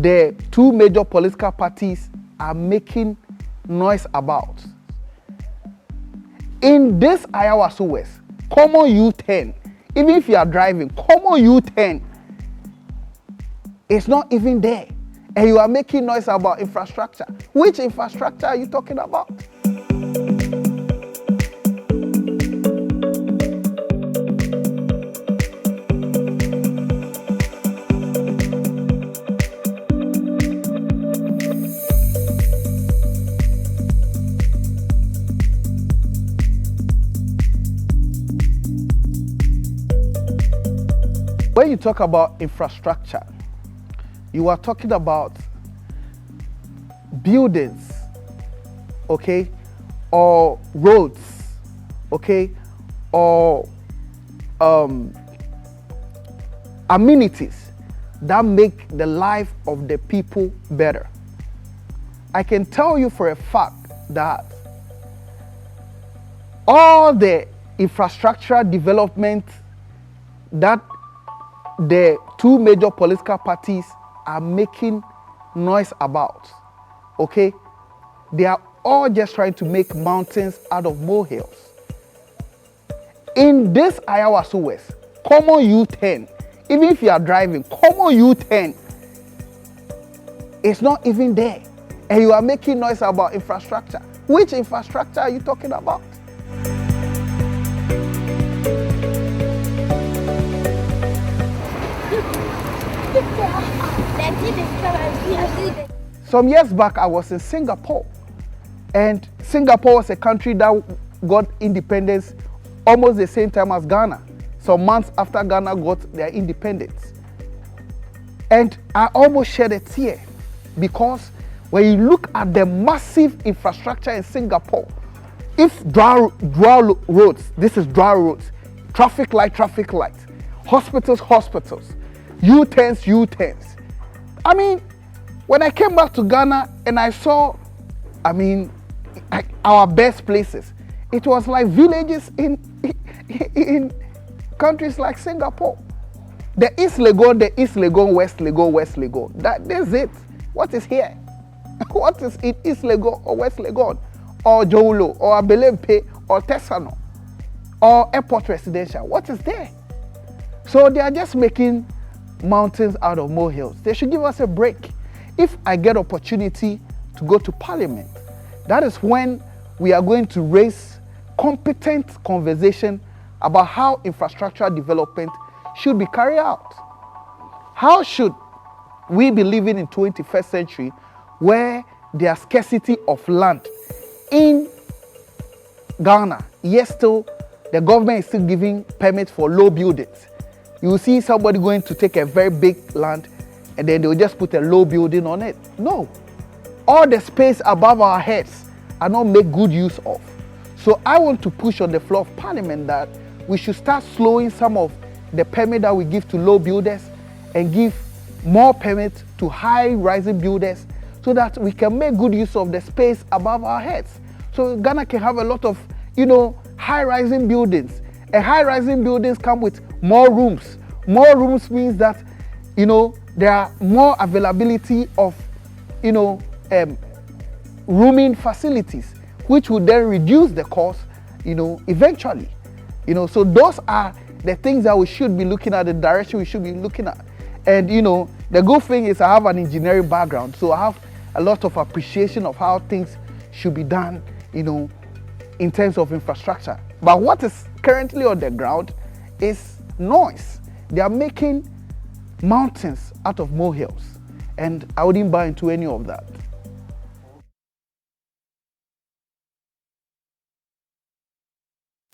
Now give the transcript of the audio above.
the two major political parties are making noise about. In this Ayawaso West, common U-turn, even if you are driving, common U-turn is not even there. And you are making noise about infrastructure. Which infrastructure are you talking about? When you talk about infrastructure, you are talking about buildings, okay, or roads, okay, or amenities that make the life of the people better. I can tell you for a fact that all the infrastructural development that the two major political parties are making noise about, okay, they are all just trying to make mountains out of molehills. In this Ayawaso West, common U-turn, even if you are driving, common U-turn is not even there. And you are making noise about infrastructure. Which infrastructure are you talking about? Some years back, I was in Singapore, and Singapore was a country that got independence almost the same time as Ghana, some months after Ghana got their independence. And I almost shed a tear because when you look at the massive infrastructure in Singapore, if dry roads, this is dry roads, traffic light, hospitals, U-turns. I mean, when I came back to Ghana and I saw, our best places, it was like villages in countries like Singapore. The East Legon, West Legon. That's it. What is here? What is in East Legon or West Legon? Or Jolo, or Abelempe, or Tesano, or Airport Residential? What is there? So they are just making mountains out of molehills. They should give us a break. If I get opportunity to go to Parliament, that is when we are going to raise competent conversation about how infrastructural development should be carried out. How should we be living in 21st century where there is scarcity of land in Ghana, yet still the government is still giving permits for low buildings? You will see somebody going to take a very big land and then they will just put a low building on it. No. All the space above our heads are not made good use of. So I want to push on the floor of Parliament that we should start slowing some of the permit that we give to low builders and give more permits to high-rising builders so that we can make good use of the space above our heads. So Ghana can have a lot of, high-rising buildings. And high-rising buildings come with more rooms. More rooms means that, there are more availability of, rooming facilities, which would then reduce the cost, eventually. So those are the things that we should be looking at, the direction we should be looking at. And, the good thing is I have an engineering background, so I have a lot of appreciation of how things should be done, in terms of infrastructure. But what is currently on the ground is noise. They are making mountains out of molehills, and I wouldn't buy into any of that.